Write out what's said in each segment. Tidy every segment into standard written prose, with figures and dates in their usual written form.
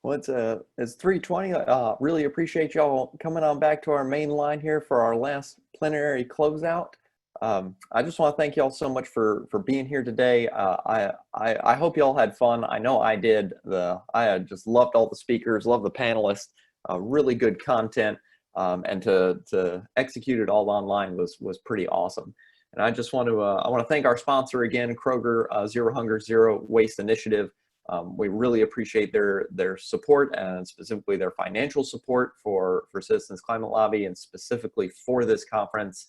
Well, it's 3:20. Really appreciate y'all coming on back to our main line here for our last plenary closeout. I just want to thank y'all so much for being here today. I hope y'all had fun. I know I did. I just loved all the speakers, loved the panelists. Really good content, and to execute it all online was pretty awesome. And I just want to thank our sponsor again, Kroger Zero Hunger Zero Waste Initiative. We really appreciate their support, and specifically their financial support for Citizens Climate Lobby, and specifically for this conference.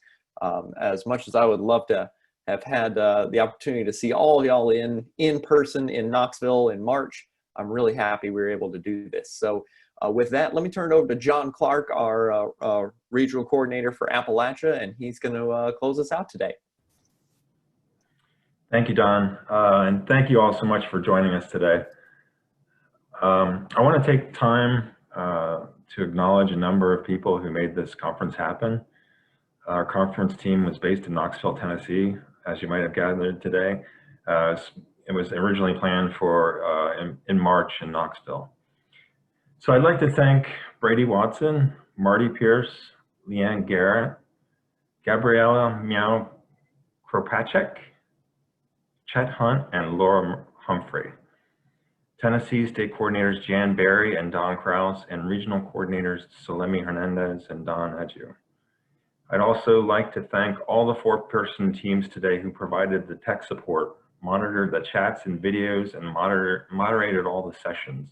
As much as I would love to have had the opportunity to see all of y'all in person in Knoxville in March, I'm really happy we were able to do this. So with that, let me turn it over to John Clark, our regional coordinator for Appalachia, and he's going to close us out today. Thank you, Don, and thank you all so much for joining us today. I want to take time to acknowledge a number of people who made this conference happen. Our conference team was based in Knoxville, Tennessee, as you might have gathered today. It was originally planned for in March in Knoxville. So I'd like to thank Brady Watson, Marty Pierce, Leanne Garrett, Gabriella Meow Kropacek, Chet Hunt, and Laura Humphrey. Tennessee State Coordinators Jan Berry and Don Kraus, and Regional Coordinators Salemi Hernandez and Don Addu. I'd also like to thank all the four-person teams today who provided the tech support, monitored the chats and videos, and moderated all the sessions.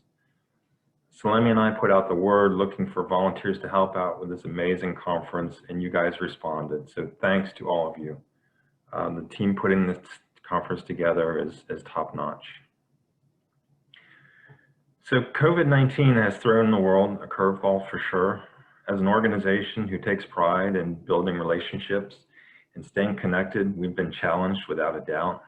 Salemi and I put out the word looking for volunteers to help out with this amazing conference, and you guys responded. So thanks to all of you. The team putting this conference together is top-notch. So COVID-19 has thrown the world a curveball for sure. As an organization who takes pride in building relationships and staying connected, we've been challenged without a doubt.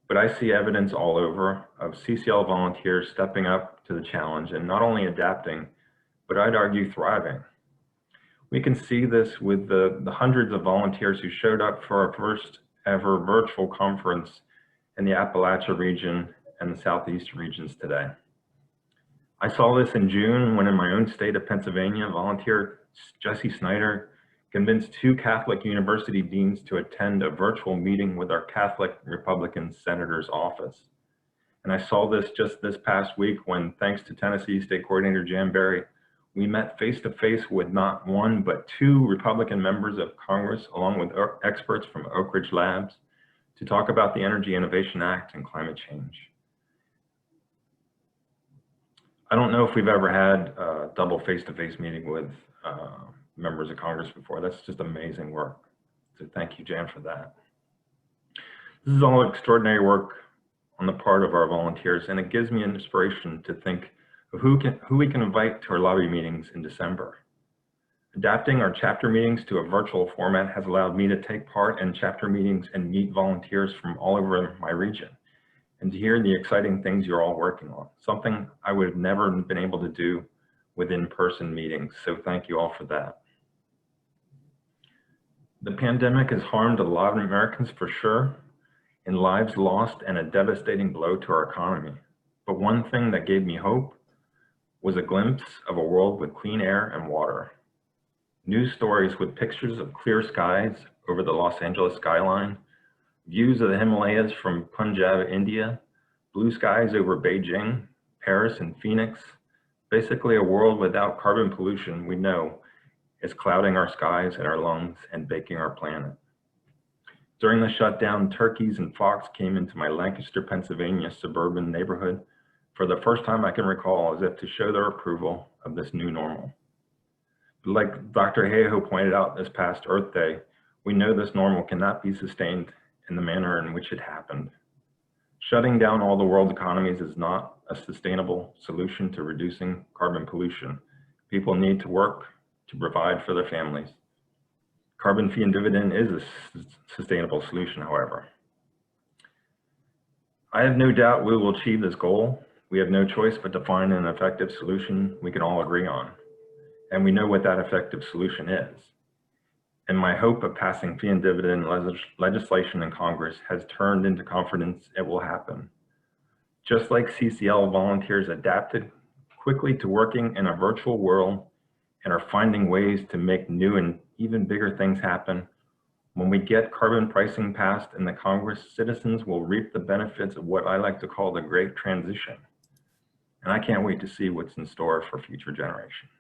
But I see evidence all over of CCL volunteers stepping up to the challenge and not only adapting, but I'd argue thriving. We can see this with the hundreds of volunteers who showed up for our first ever virtual conference in the Appalachia region and the Southeast regions today. I saw this in June when in my own state of Pennsylvania, volunteer Jesse Snyder convinced 2 Catholic university deans to attend a virtual meeting with our Catholic Republican senator's office. And I saw this just this past week when, thanks to Tennessee State Coordinator Jan Berry, we met face-to-face with not 1, but 2 Republican members of Congress, along with experts from Oak Ridge Labs, to talk about the Energy Innovation Act and climate change. I don't know if we've ever had a double face-to-face meeting with members of Congress before. That's just amazing work. So thank you, Jan, for that. This is all extraordinary work on the part of our volunteers, and it gives me an inspiration to think of who we can invite to our lobby meetings in December. Adapting our chapter meetings to a virtual format has allowed me to take part in chapter meetings and meet volunteers from all over my region, and to hear the exciting things you're all working on, something I would have never been able to do with in-person meetings. So thank you all for that. The pandemic has harmed a lot of Americans for sure, and lives lost and a devastating blow to our economy. But one thing that gave me hope was a glimpse of a world with clean air and water. News stories with pictures of clear skies over the Los Angeles skyline, views of the Himalayas from Punjab, India, blue skies over Beijing, Paris, and Phoenix. Basically a world without carbon pollution we know is clouding our skies and our lungs and baking our planet. During the shutdown, turkeys and fox came into my Lancaster, Pennsylvania suburban neighborhood for the first time I can recall, as if to show their approval of this new normal. But like Dr. Hayhoe pointed out this past Earth Day, we know this normal cannot be sustained in the manner in which it happened. Shutting down all the world's economies is not a sustainable solution to reducing carbon pollution. People need to work to provide for their families. Carbon fee and dividend is a sustainable solution, however. I have no doubt we will achieve this goal. We have no choice but to find an effective solution we can all agree on. And we know what that effective solution is. And my hope of passing fee and dividend legislation in Congress has turned into confidence it will happen. Just like CCL volunteers adapted quickly to working in a virtual world and are finding ways to make new and even bigger things happen. When we get carbon pricing passed in the Congress, citizens will reap the benefits of what I like to call the great transition. And I can't wait to see what's in store for future generations.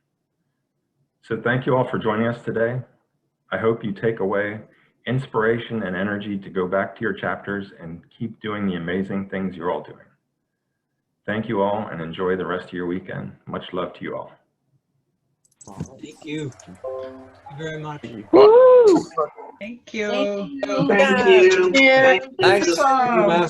So thank you all for joining us today. I hope you take away inspiration and energy to go back to your chapters and keep doing the amazing things you're all doing. Thank you all and enjoy the rest of your weekend. Much love to you all. Thank you. Thank you very much. Woo! Thank you. Thank you. Nice.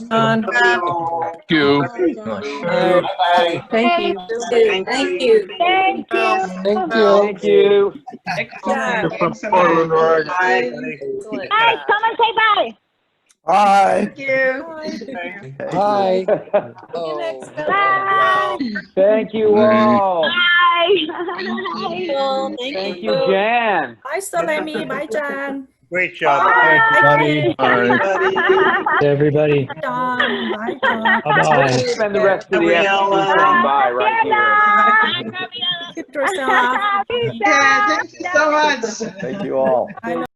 John. Thank you. Bye. Thank you. Thank you. Thank you. Thank you. Excellent. From Excellent. Portland, Oregon. Excellent. Hi, come and say bye. Bye. Thank you. Bye. Oh. Bye. Thank you all. Bye. Thank Thank you, Jan. Bye, Salemi. Bye, John. Great job. Bye. Bye, Bye. Everybody, John. Bye, John. bye-bye. Spend the rest of the afternoon saying bye right here. Keep yourself. Yeah, thank you so much. Thank you all. I know.